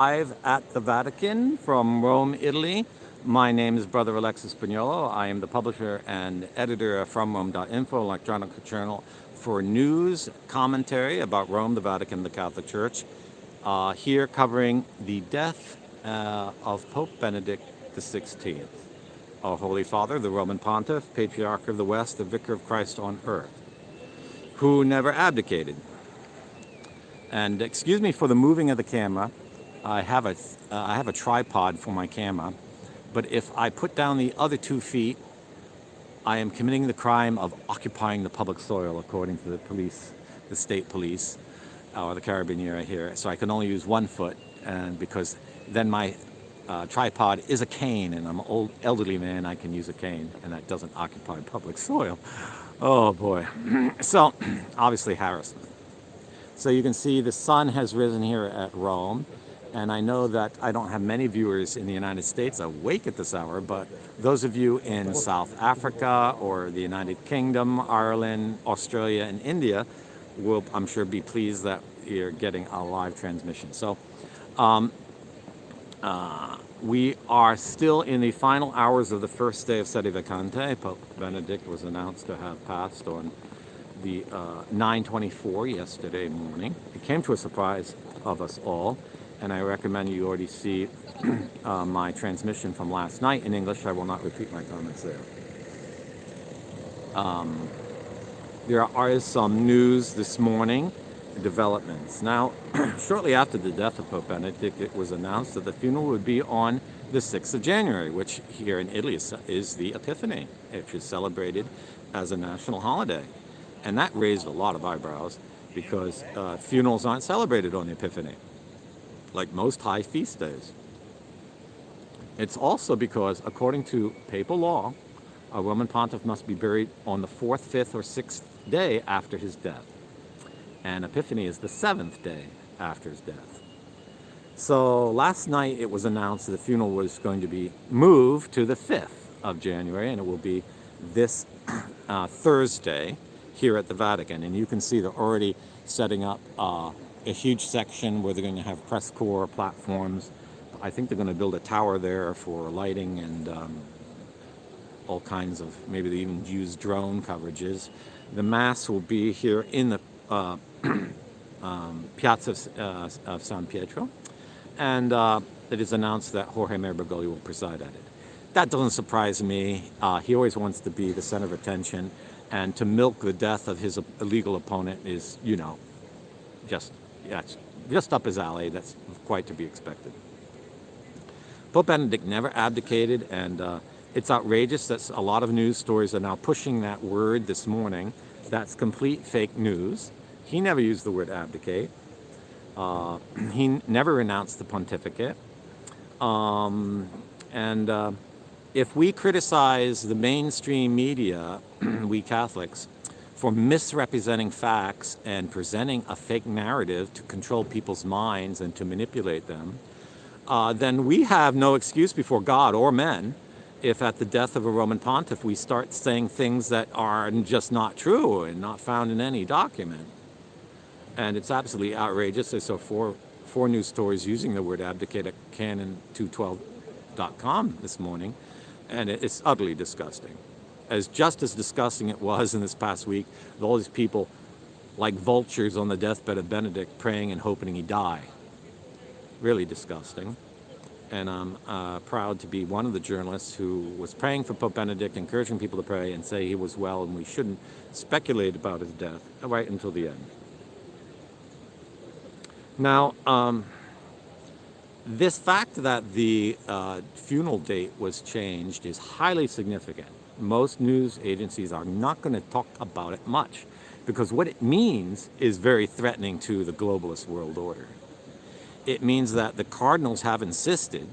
Live at the Vatican from Rome, Italy. My name is Brother Alexis Spagnolo. I am the publisher and editor of FromRome.Info, electronic journal for news, commentary about Rome, the Vatican, the Catholic Church. Here covering the death of Pope Benedict XVI, our Holy Father, the Roman Pontiff, Patriarch of the West, the Vicar of Christ on earth, who never abdicated. And excuse me for the moving of the camera. I have a tripod for my camera, but if I put down the other 2 feet, I am committing the crime of occupying the public soil, according to the police, the state police, or the Carabinieri here. So I can only use 1 foot, and because then my tripod is a cane, and I'm an old elderly man, I can use a cane, and that doesn't occupy public soil. Oh boy. So obviously harassment. So you can see the sun has risen here at Rome. And I know that I don't have many viewers in the United States awake at this hour, but those of you in South Africa or the United Kingdom, Ireland, Australia, and India will, I'm sure, be pleased that you're getting a live transmission. So we are still in the final hours of the first day of Sede Vacante. Pope Benedict was announced to have passed on the 9/24 yesterday morning. It came to a surprise of us all. And I recommend you already see my transmission from last night in English. I will not repeat my comments there. There is some news this morning, developments. Now, shortly after the death of Pope Benedict, it was announced that the funeral would be on the 6th of January, which here in Italy is the Epiphany, which is celebrated as a national holiday. And that raised a lot of eyebrows because funerals aren't celebrated on the Epiphany, like most high feast days. It's also because, according to papal law, a Roman pontiff must be buried on the 4th, 5th, or 6th day after his death. And Epiphany is the 7th day after his death. So last night it was announced that the funeral was going to be moved to the 5th of January, and it will be this Thursday here at the Vatican. And you can see they're already setting up a huge section where they're going to have press corps platforms. I think they're going to build a tower there for lighting and all kinds of, maybe they even use drone coverages. The Mass will be here in the Piazza of San Pietro, and it is announced that Jorge Mayer Bergoglio will preside at it. That doesn't surprise me. He always wants to be the center of attention, and to milk the death of his illegal opponent is, just up his alley. That's quite to be expected. Pope Benedict never abdicated, and it's outrageous that a lot of news stories are now pushing that word this morning. That's complete fake news. He never used the word abdicate. He never renounced the pontificate. If we criticize the mainstream media, we Catholics, for misrepresenting facts and presenting a fake narrative to control people's minds and to manipulate them, then we have no excuse before God or men if at the death of a Roman pontiff we start saying things that are just not true and not found in any document. And it's absolutely outrageous. I saw four news stories using the word abdicate at canon212.com this morning, and it's utterly disgusting. Just as disgusting it was in this past week with all these people like vultures on the deathbed of Benedict praying and hoping he die. Really disgusting. And I'm proud to be one of the journalists who was praying for Pope Benedict, encouraging people to pray and say he was well and we shouldn't speculate about his death right until the end. Now, this fact that the funeral date was changed is highly significant. Most news agencies are not going to talk about it much because what it means is very threatening to the globalist world order. It means that the cardinals have insisted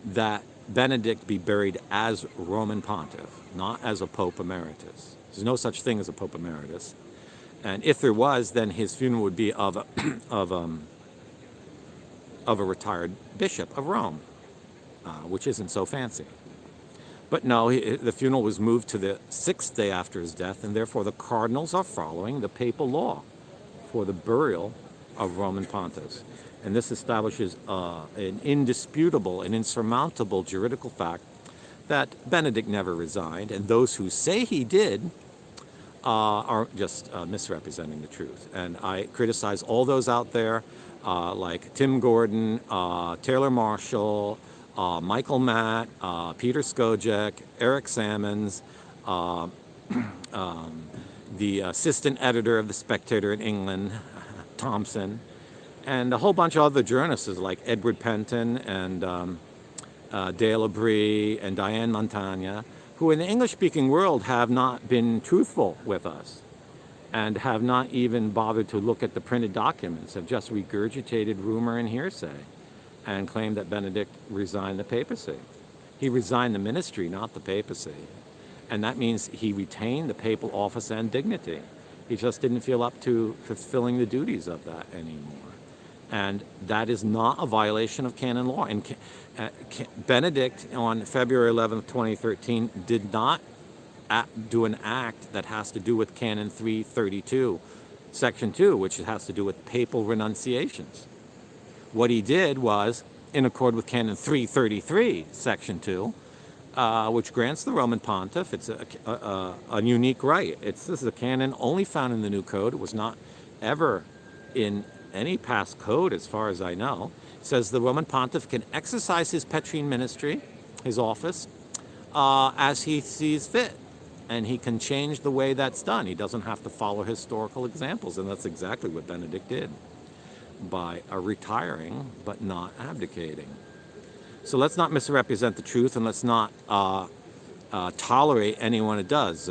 that Benedict be buried as Roman pontiff, not as a Pope emeritus. There's no such thing as a Pope emeritus. And if there was, then his funeral would be of a retired bishop of Rome, which isn't so fancy. But no, the funeral was moved to the 6th day after his death, and therefore the cardinals are following the papal law for the burial of Roman pontiffs. And this establishes an indisputable and insurmountable juridical fact that Benedict never resigned, and those who say he did are just misrepresenting the truth. And I criticize all those out there, like Tim Gordon, Taylor Marshall, Michael Matt, Peter Skojek, Eric Salmons, the assistant editor of The Spectator in England, Thompson, and a whole bunch of other journalists like Edward Penton and Dale Abree and Diane Montagna, who in the English-speaking world have not been truthful with us and have not even bothered to look at the printed documents, have just regurgitated rumor and hearsay and claimed that Benedict resigned the papacy. He resigned the ministry, not the papacy. And that means he retained the papal office and dignity. He just didn't feel up to fulfilling the duties of that anymore. And that is not a violation of canon law. And Benedict, on February 11th, 2013, did not do an act that has to do with Canon 332, Section 2, which has to do with papal renunciations. What he did was, in accord with Canon 333, Section 2, which grants the Roman Pontiff, it's a unique right. This is a canon only found in the New Code. It was not ever in any past code, as far as I know. It says the Roman Pontiff can exercise his Petrine ministry, his office, as he sees fit. And he can change the way that's done. He doesn't have to follow historical examples. And that's exactly what Benedict did by retiring but not abdicating. So let's not misrepresent the truth, and let's not tolerate anyone who does.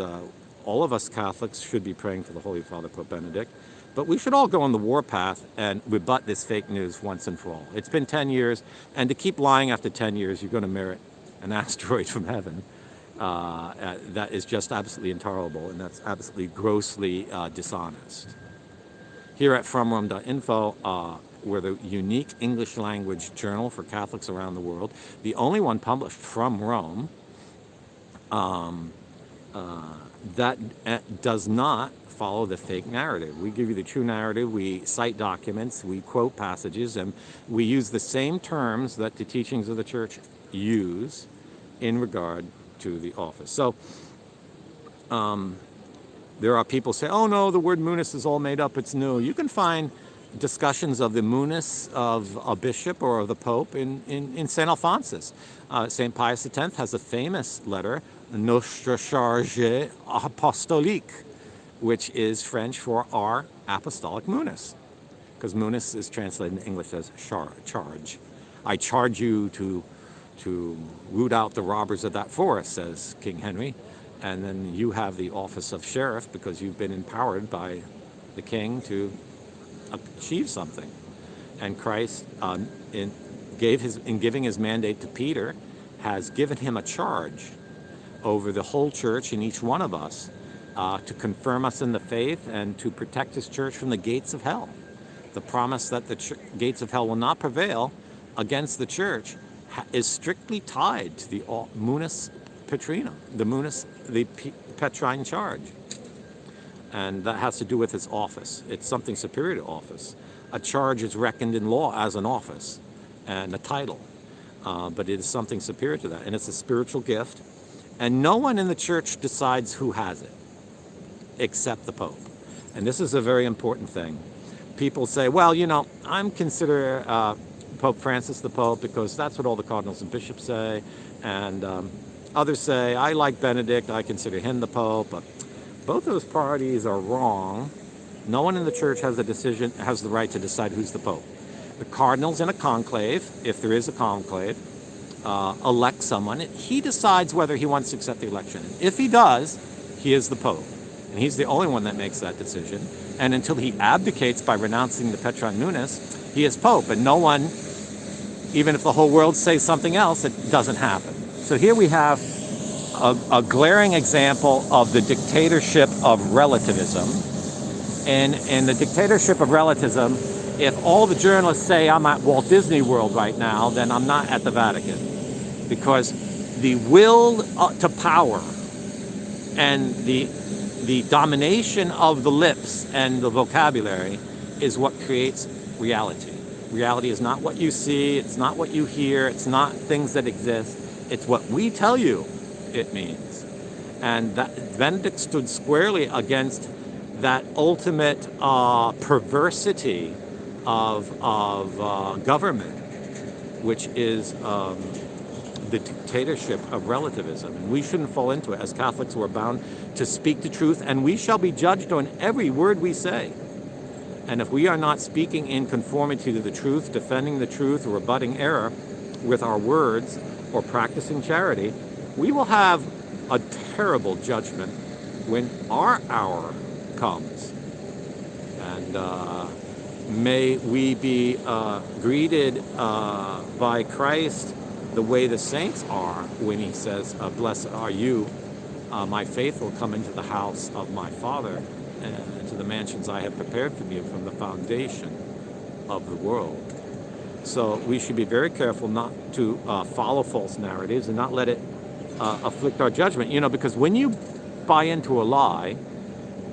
All of us Catholics should be praying for the Holy Father, Pope Benedict. But we should all go on the warpath and rebut this fake news once and for all. It's been 10 years, and to keep lying after 10 years, you're going to merit an asteroid from heaven. That is just absolutely intolerable, and that's absolutely grossly dishonest. Here at FromRome.Info, we're the unique English language journal for Catholics around the world, the only one published from Rome that does not follow the fake narrative. We give you the true narrative, we cite documents, we quote passages, and we use the same terms that the teachings of the Church use in regard to the office. So there are people say, oh no, the word munus is all made up, it's new. You can find discussions of the munus of a bishop or of the Pope in St. Alphonsus. St. Pius X has a famous letter, Nostra Charge Apostolique, which is French for our apostolic munus, because munus is translated in English as charge. I charge you to root out the robbers of that forest, says King Henry, and then you have the office of sheriff because you've been empowered by the king to achieve something. And Christ, in giving his mandate to Peter, has given him a charge over the whole church and each one of us to confirm us in the faith and to protect his church from the gates of hell. The promise that the gates of hell will not prevail against the church is strictly tied to the munus Petrina, the Petrine charge. And that has to do with his office. It's something superior to office. A charge is reckoned in law as an office and a title, but it is something superior to that, and it's a spiritual gift. And no one in the church decides who has it, except the Pope. And this is a very important thing. People say, well, you know, I'm consider Pope Francis the Pope because that's what all the cardinals and bishops say. And others say, I like Benedict, I consider him the Pope. But both those parties are wrong. No one in the church has the right to decide who's the Pope. The cardinals in a conclave, if there is a conclave, elect someone. He decides whether he wants to accept the election. If he does, he is the Pope. And he's the only one that makes that decision. And until he abdicates by renouncing the Petrine munus, he is Pope. And no one, even if the whole world says something else, it doesn't happen. So here we have a glaring example of the dictatorship of relativism. And in the dictatorship of relativism, if all the journalists say I'm at Walt Disney World right now, then I'm not at the Vatican. Because the will to power and the domination of the lips and the vocabulary is what creates reality. Reality is not what you see, it's not what you hear, it's not things that exist, it's what we tell you it means. And that Benedict stood squarely against that ultimate perversity of government, which is the dictatorship of relativism. And we shouldn't fall into it. As Catholics, we're bound to speak the truth, and we shall be judged on every word we say. And if we are not speaking in conformity to the truth, defending the truth, or rebutting error with our words, or practicing charity, we will have a terrible judgment when our hour comes. And may we be greeted by Christ the way the saints are when he says, blessed are you, my faithful, come into the house of my Father, and to the mansions I have prepared for you from the foundation of the world. So we should be very careful not to follow false narratives and not let it afflict our judgment. Because when you buy into a lie,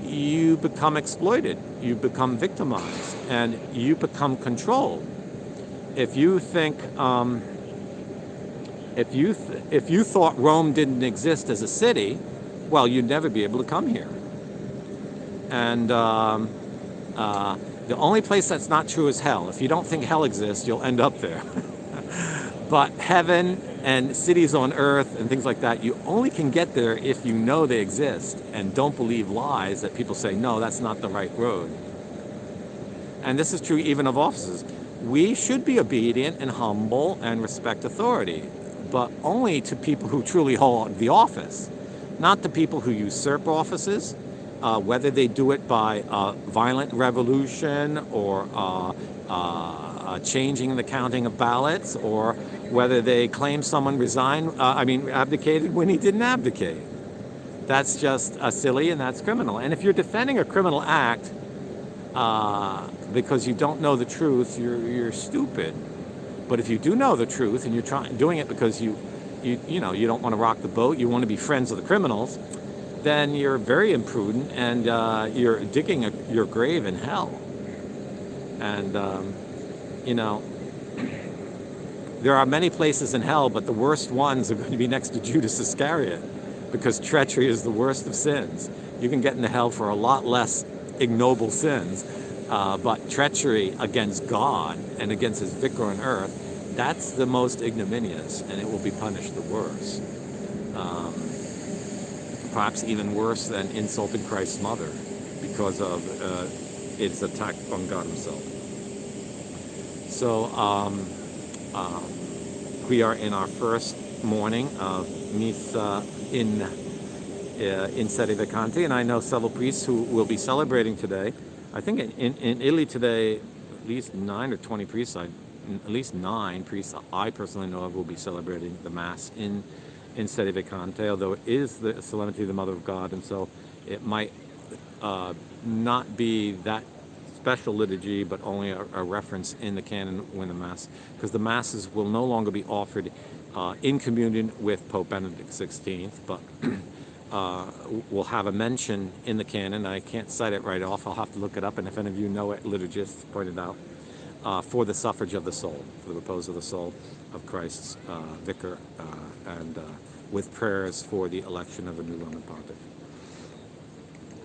you become exploited, you become victimized, and you become controlled. If you think, if you thought Rome didn't exist as a city, well, you'd never be able to come here. And the only place that's not true is hell. If you don't think hell exists, you'll end up there. But heaven and cities on earth and things like that, you only can get there if you know they exist and don't believe lies that people say, no, that's not the right road. And this is true even of offices. We should be obedient and humble and respect authority, but only to people who truly hold the office, not to people who usurp offices, whether they do it by violent revolution or changing the counting of ballots, or whether they claim someone abdicated when he didn't abdicate. That's just silly, and that's criminal. And if you're defending a criminal act because you don't know the truth, you're stupid. But if you do know the truth and you're doing it because you don't want to rock the boat, you want to be friends with the criminals, then you're very imprudent, and you're digging your grave in hell. And there are many places in hell, but the worst ones are going to be next to Judas Iscariot, because treachery is the worst of sins. You can get into hell for a lot less ignoble sins, but treachery against God and against his vicar on earth, that's the most ignominious, and it will be punished the worst. Perhaps even worse than insulting Christ's mother, because of its attack on God himself. So we are in our first morning of Misa in Sede Vacante, and I know several priests who will be celebrating today. I think in Italy today, at least 9 or 20 priests, at least 9 priests I personally know of will be celebrating the Mass in Sede Vacante, although it is the Solemnity of the Mother of God, and so it might not be that special liturgy, but only a reference in the canon when the Mass, because the Masses will no longer be offered in communion with Pope Benedict XVI, but we'll have a mention in the canon. I can't cite it right off. I'll have to look it up, and if any of you know it, liturgists point it out, for the suffrage of the soul, for the repose of the soul of Christ's vicar, and with prayers for the election of a new Roman Pontiff.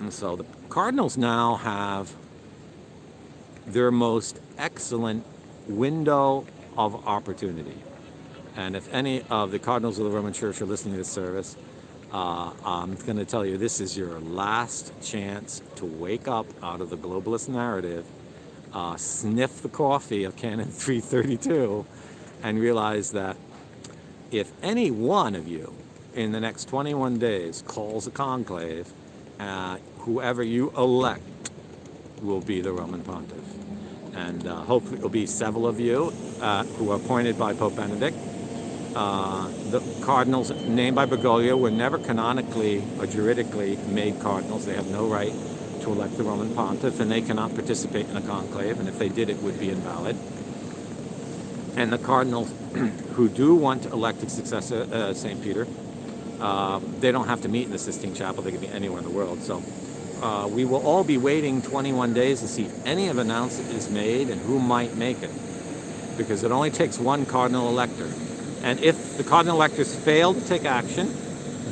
And so the cardinals now have their most excellent window of opportunity. And if any of the cardinals of the Roman Church are listening to this service, I'm going to tell you, this is your last chance to wake up out of the globalist narrative, sniff the coffee of Canon 332, and realize that if any one of you in the next 21 days calls a conclave, whoever you elect will be the Roman Pontiff. And hopefully it will be several of you who are appointed by Pope Benedict. The cardinals named by Bergoglio were never canonically or juridically made cardinals. They have no right to elect the Roman Pontiff, and they cannot participate in a conclave, and if they did, it would be invalid. And the cardinals who do want to elect a successor, St. Peter, they don't have to meet in the Sistine Chapel. They can be anywhere in the world. So we will all be waiting 21 days to see if any of announcement is made and who might make it. because it only takes one cardinal elector. And if the cardinal electors fail to take action,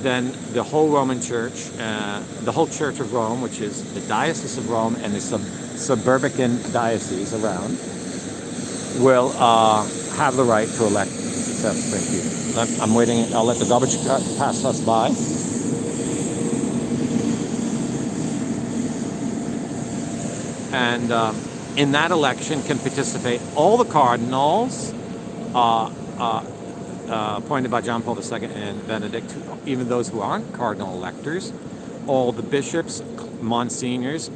then the whole Roman Church, the whole Church of Rome, which is the Diocese of Rome and the suburban diocese around, will have the right to elect successor. Thank you. I'm waiting. I'll let the garbage pass us by. And in that election can participate all the cardinals appointed by John Paul II and Benedict, even those who aren't cardinal electors, all the bishops, monsignors,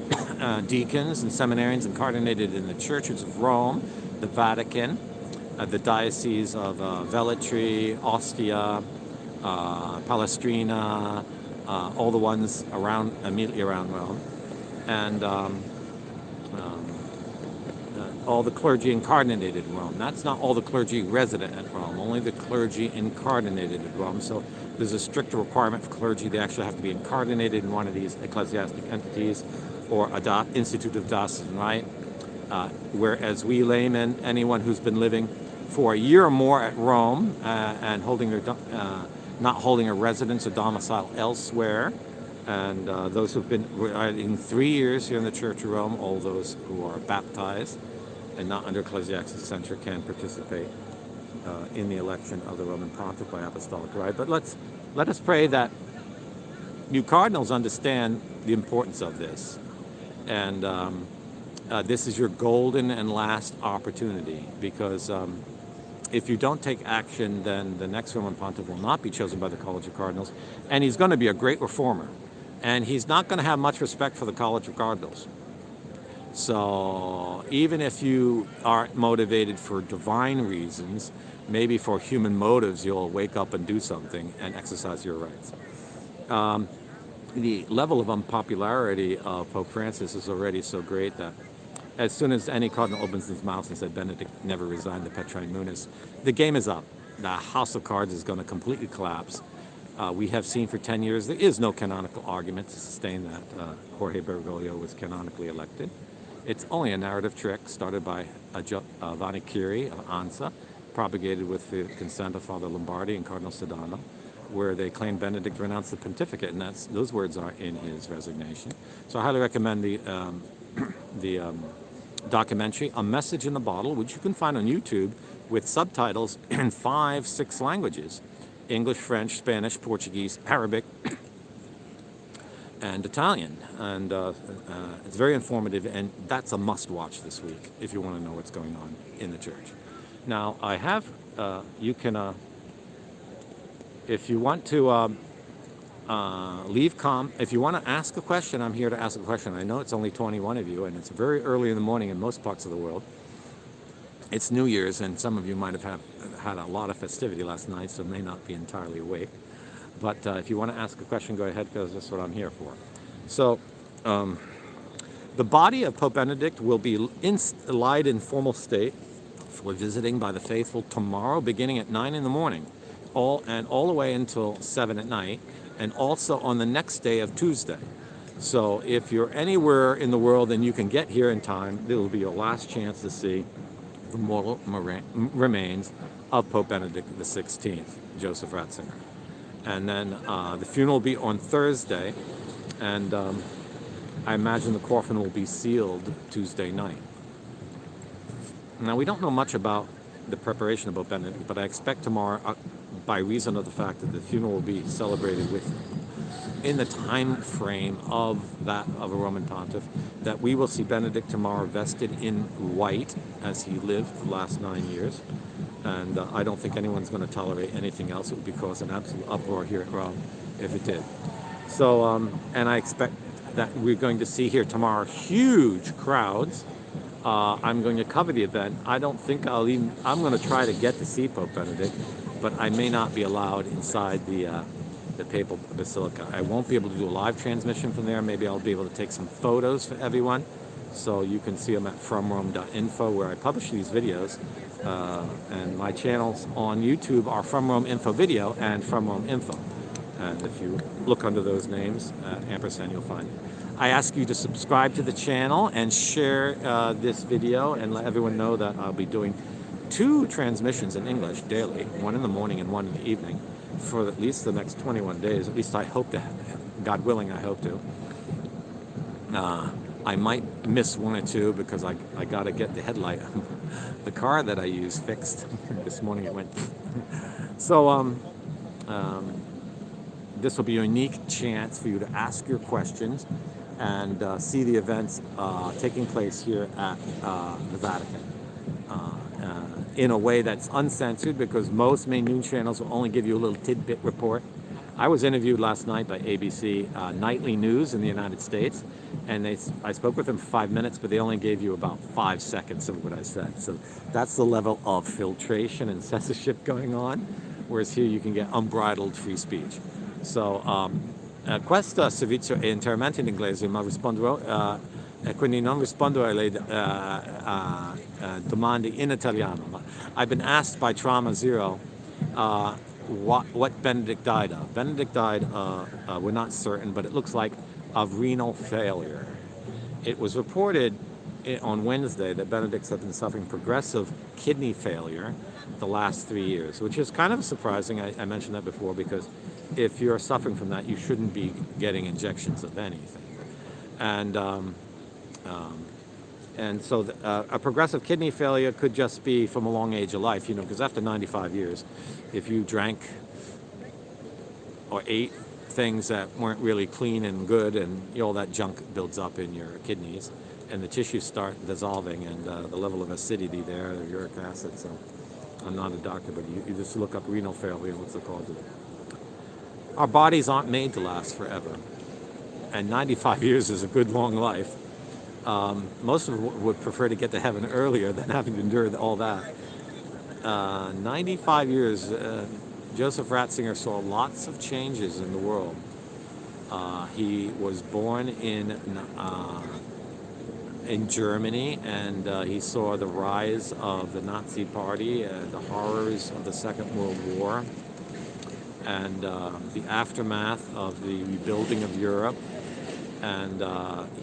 deacons, and seminarians incarnated in the churches of Rome, the Vatican, the diocese of Velletri, Ostia, Palestrina, all the ones around, immediately around Rome, and all the clergy incarnated in Rome. That's not all the clergy resident at Rome, only the clergy incarnated at Rome. So there's a strict requirement for clergy. They actually have to be incarnated in one of these ecclesiastic entities or institute of diocesan right. Whereas we laymen, anyone who's been living for a year or more at Rome and holding their, not holding a residence or domicile elsewhere, and those who've been in 3 years here in the Church of Rome, all those who are baptized and not under ecclesiastic censure can participate in the election of the Roman Pontiff by apostolic right. But let us pray that you cardinals understand the importance of this, and this is your golden and last opportunity, because if you don't take action, then the next Roman Pontiff will not be chosen by the College of Cardinals, and he's going to be a great reformer, and he's not going to have much respect for the College of Cardinals. So even if you aren't motivated for divine reasons, maybe for human motives, you'll wake up and do something and exercise your rights. The level of unpopularity of Pope Francis is already so great that as soon as any cardinal opens his mouth and said Benedict never resigned the Petrine Munus, the game is up. The house of cards is going to completely collapse. We have seen for 10 years there is no canonical argument to sustain that Jorge Bergoglio was canonically elected. It's only a narrative trick started by Giovanni Curie of ANSA, propagated with the consent of Father Lombardi and Cardinal Sedano, where they claim Benedict renounced the pontificate, and those words are in his resignation. So I highly recommend the documentary, A Message in the Bottle, which you can find on YouTube with subtitles in 5-6 languages: English, French, Spanish, Portuguese, Arabic, and Italian. And it's very informative, and that's a must-watch this week if you want to know what's going on in the church. Now, I have, you can, if you want to if you want to ask a question, I'm here to ask a question. I know it's only 21 of you, and it's very early in the morning in most parts of the world. It's New Year's, and some of you might have had a lot of festivity last night, so may not be entirely awake. But if you want to ask a question, go ahead, because that's what I'm here for. So, the body of Pope Benedict will be lied in formal state for visiting by the faithful tomorrow, beginning at 9 in the morning, all the way until 7 at night, and also on the next day of Tuesday. So if you're anywhere in the world and you can get here in time, there will be your last chance to see the mortal remains of Pope Benedict XVI, Joseph Ratzinger. And then the funeral will be on Thursday, and I imagine the coffin will be sealed Tuesday night. Now, we don't know much about the preparation of Pope Benedict, but I expect tomorrow, by reason of the fact that the funeral will be celebrated in the time frame of that of a Roman pontiff, that we will see Benedict tomorrow vested in white as he lived the last 9 years. And I don't think anyone's going to tolerate anything else. It would cause an absolute uproar here at Rome if it did. So, and I expect that we're going to see here tomorrow huge crowds. I'm going to cover the event. I don't think I'm going to try to get to see Pope Benedict, but I may not be allowed inside the Papal Basilica. I won't be able to do a live transmission from there. Maybe I'll be able to take some photos for everyone, so you can see them at FromRome.Info, where I publish these videos. And my channels on YouTube are FromRome.Info Video and FromRome.Info. And if you look under those names, ampersand, you'll find it. I ask you to subscribe to the channel and share this video and let everyone know that I'll be doing 2 transmissions in English daily, one in the morning and one in the evening, for at least the next 21 days. At least I hope to, God willing, I hope to. I might miss 1 or 2 because I got to get the headlight of the car that I use fixed. This morning it went. So this will be a unique chance for you to ask your questions and see the events taking place here at the Vatican in a way that's uncensored, because most main news channels will only give you a little tidbit report. I was interviewed last night by ABC Nightly News in the United States, and I spoke with them for 5 minutes, but they only gave you about 5 seconds of what I said. So that's the level of filtration and censorship going on, whereas here you can get unbridled free speech. So questo servizio è interamente in inglese, ma risponderò, quindi non rispondo alle domande in italiano. I've been asked by Trauma Zero what Benedict died of. Benedict died, we're not certain, but it looks like of renal failure. It was reported on Wednesday that Benedict's have been suffering progressive kidney failure the last 3 years, which is kind of surprising. I mentioned that before, because if you're suffering from that, you shouldn't be getting injections of anything. And so a progressive kidney failure could just be from a long age of life, because after 95 years, if you drank or ate things that weren't really clean and good, and all that junk builds up in your kidneys, and the tissues start dissolving, and the level of acidity there, the uric acid. So I'm not a doctor, but you just look up renal failure, what's the cause of it. Our bodies aren't made to last forever, and 95 years is a good long life. Most of us would prefer to get to heaven earlier than having to endure all that. 95 years, Joseph Ratzinger saw lots of changes in the world. He was born in Germany, and he saw the rise of the Nazi Party, the horrors of the Second World War, and the aftermath of the rebuilding of Europe. And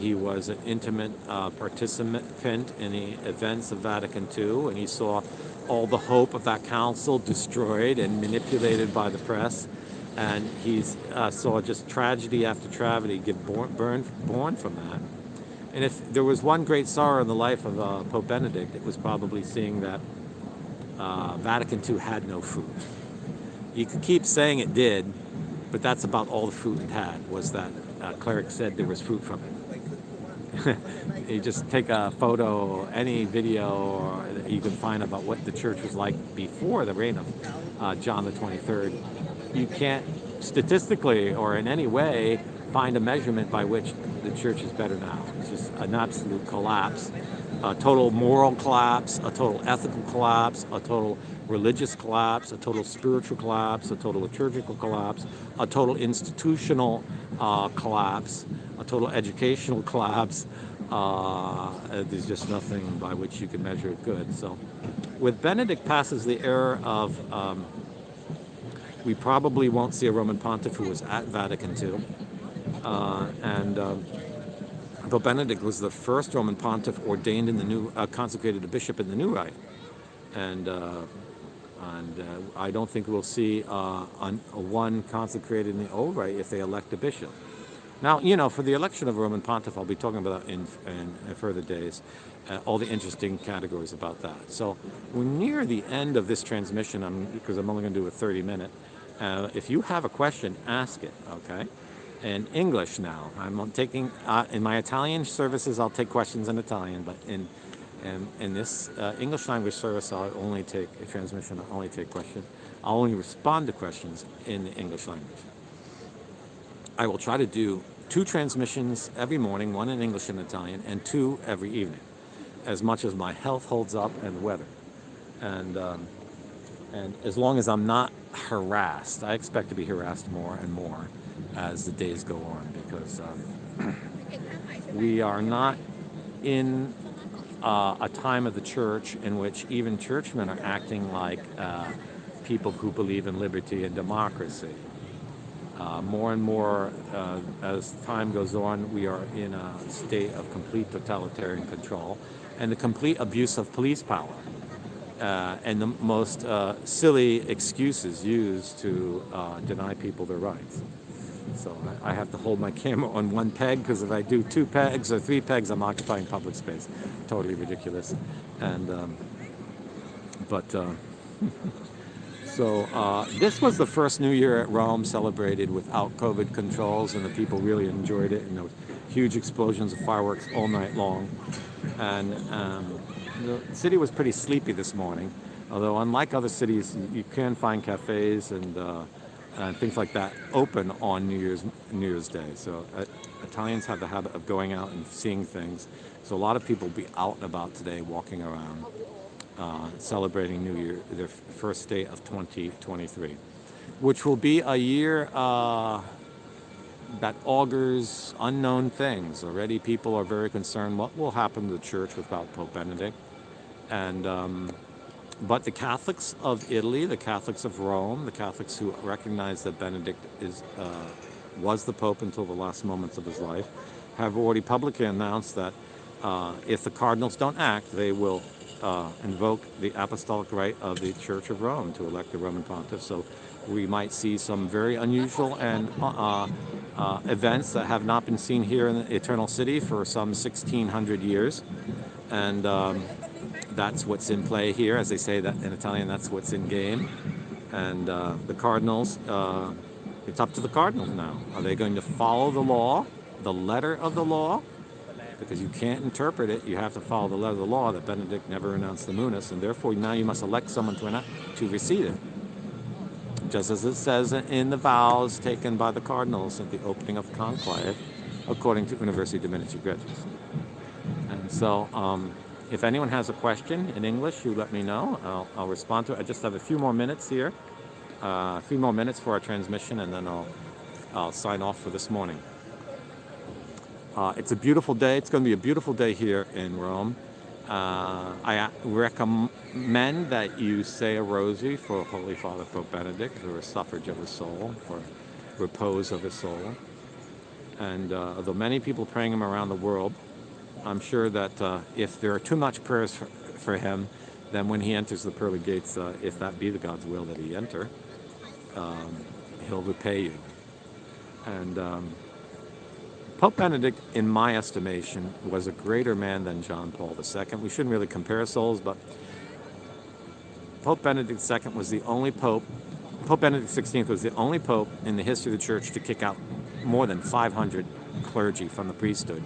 he was an intimate participant in the events of Vatican II, and he saw all the hope of that council destroyed and manipulated by the press. And he saw just tragedy after tragedy get born from that. And if there was one great sorrow in the life of Pope Benedict, it was probably seeing that Vatican II had no fruit. You could keep saying it did, but that's about all the fruit it had, was that cleric said there was fruit from it. You just take a photo, any video you can find about what the church was like before the reign of John the 23rd. You can't statistically or in any way find a measurement by which the church is better now. It's just an absolute collapse, a total moral collapse, a total ethical collapse, a total religious collapse, a total spiritual collapse, a total liturgical collapse, a total institutional collapse, a total educational collapse. There's just nothing by which you can measure it good. So with Benedict passes the era of we probably won't see a Roman pontiff who was at Vatican II. Pope Benedict was the first Roman pontiff ordained in the new, consecrated a bishop in the new rite. And I don't think we'll see one consecrated in the old rite if they elect a bishop. Now, for the election of a Roman pontiff, I'll be talking about in further days, all the interesting categories about that. So we're near the end of this transmission, because I'm only going to do a 30-minute. If you have a question, ask it, okay? In English now. I'm taking, in my Italian services, I'll take questions in Italian, but in this English language service, I'll only take a transmission, I'll only take questions. I'll only respond to questions in the English language. I will try to do 2 transmissions every morning, 1 in English and Italian, and 2 every evening, as much as my health holds up and the weather. And as long as I'm not harassed, I expect to be harassed more and more as the days go on, because we are not in a time of the church in which even churchmen are acting like people who believe in liberty and democracy. More and more, as time goes on, we are in a state of complete totalitarian control and the complete abuse of police power. and the most silly excuses used to deny people their rights. So I have to hold my camera on one peg, because if I do 2 pegs or 3 pegs, I'm occupying public space. Totally ridiculous. And so this was the first New Year at Rome celebrated without COVID controls, and the people really enjoyed it. And there was huge explosions of fireworks all night long. And the city was pretty sleepy this morning, although unlike other cities, you can find cafes and things like that open on New Year's Day. So Italians have the habit of going out and seeing things. So a lot of people will be out and about today, walking around, celebrating New Year, their first day of 2023, which will be a year that augurs unknown things. Already people are very concerned what will happen to the church without Pope Benedict. And but the Catholics of Italy, the Catholics of Rome, the Catholics who recognize that Benedict was the Pope until the last moments of his life, have already publicly announced that if the cardinals don't act, they will invoke the apostolic right of the Church of Rome to elect the Roman Pontiff. So we might see some very unusual and events that have not been seen here in the Eternal City for some 1,600 years. And that's what's in play here. As they say that in Italian, that's what's in game. And the cardinals, it's up to the cardinals now. Are they going to follow the law, the letter of the law? Because you can't interpret it. You have to follow the letter of the law that Benedict never announced the munus, and therefore now you must elect someone to receive it. Just as it says in the vows taken by the cardinals at the opening of the conclave, according to Universi Dominici Gregis. And so, if anyone has a question in English, you let me know. I'll respond to it. I just have a few more minutes here, a few more minutes for our transmission, and then I'll sign off for this morning. It's a beautiful day. It's going to be a beautiful day here in Rome. I recommend that you say a rosary for Holy Father Pope Benedict, for suffrage of his soul, for repose of his soul. And although many people praying him around the world, I'm sure that if there are too much prayers for him, then when he enters the pearly gates, if that be the God's will that he enter, he'll repay you. And Pope Benedict, in my estimation, was a greater man than John Paul II. We shouldn't really compare souls, but Pope Benedict II was the only pope, Pope Benedict XVI was the only pope in the history of the church to kick out more than 500 clergy from the priesthood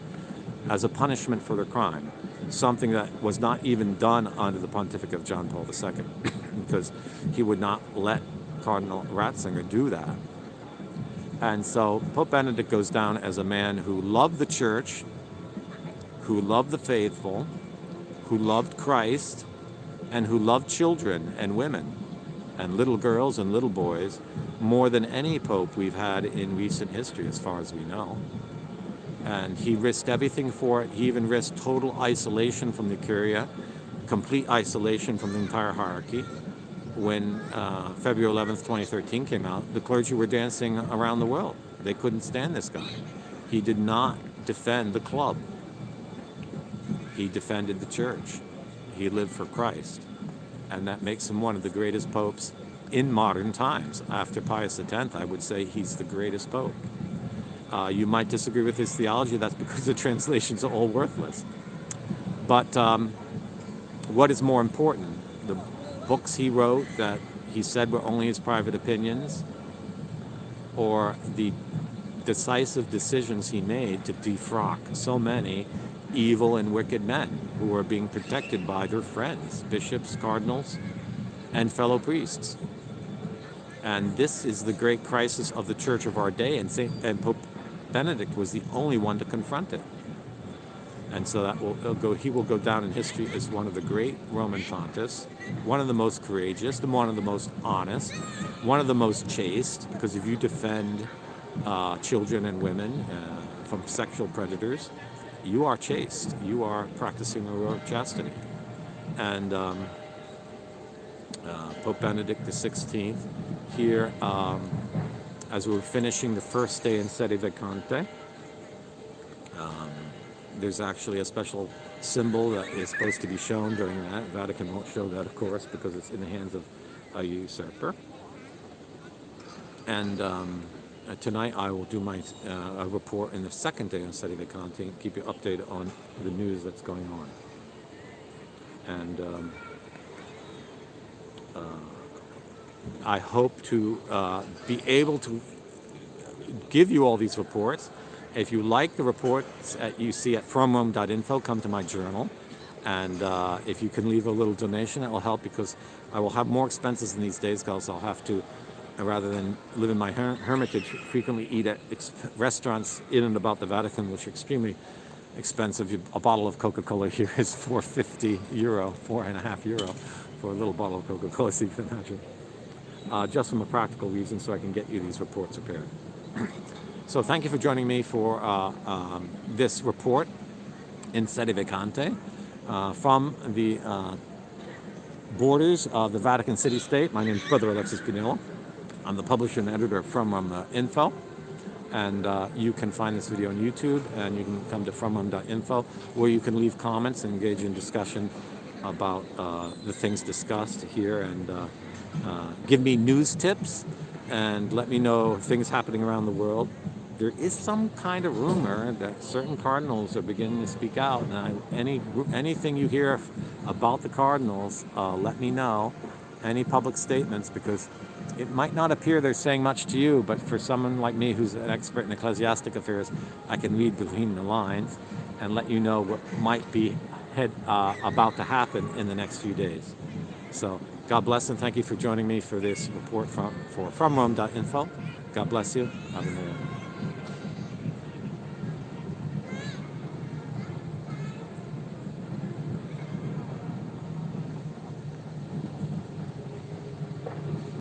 as a punishment for their crime, something that was not even done under the pontificate of John Paul II, because he would not let Cardinal Ratzinger do that. And so Pope Benedict goes down as a man who loved the church, who loved the faithful, who loved Christ, and who loved children and women and little girls and little boys more than any pope we've had in recent history, as far as we know. And he risked everything for it. He even risked total isolation from the Curia, complete isolation from the entire hierarchy. When February 11th, 2013 came out, the clergy were dancing around the world. They couldn't stand this guy. He did not defend the club. He defended the church. He lived for Christ. And that makes him one of the greatest popes in modern times. After Pius X, I would say he's the greatest pope. You might disagree with his theology. That's because the translations are all worthless. But what is more important? The books he wrote that he said were only his private opinions, or the decisive decisions he made to defrock so many evil and wicked men who were being protected by their friends, bishops, cardinals, and fellow priests. And this is the great crisis of the church of our day, and Pope Benedict was the only one to confront it. And so he will go down in history as one of the great Roman pontiffs, one of the most courageous, one of the most honest, one of the most chaste, because if you defend children and women from sexual predators, you are chaste. You are practicing heroic chastity. And Pope Benedict XVI here, as we're finishing the first day in Sede Vacante, there's actually a special symbol that is supposed to be shown during that. Vatican won't show that, of course, because it's in the hands of a usurper. And tonight I will do my a report in the second day on Sede Vacante and keep you updated on the news that's going on. And I hope to be able to give you all these reports. If you like the reports you see at FromRome.Info, come to my journal. And if you can leave a little donation, it will help, because I will have more expenses in these days, because I'll have to, rather than live in my hermitage, frequently eat at restaurants in and about the Vatican, which are extremely expensive. A bottle of Coca-Cola here is €4.50, €4.50 for a little bottle of Coca-Cola, so you can imagine. Just from a practical reason, so I can get you these reports prepared. So thank you for joining me for this report in Sede Vacante from the borders of the Vatican City-State. My name is Brother Alexis Pinello. I'm the publisher and editor of FromRome.Info. And you can find this video on YouTube, and you can come to FromRome.Info, where you can leave comments and engage in discussion about the things discussed here, and give me news tips and let me know things happening around the world. There is some kind of rumor that certain cardinals are beginning to speak out, and anything you hear about the cardinals, let me know. Any public statements, because it might not appear they're saying much to you, but for someone like me who's an expert in ecclesiastic affairs, I can read between the lines and let you know what might be about to happen in the next few days. So God bless, and thank you for joining me for this report for FromRome.Info. God bless you. Have a good day.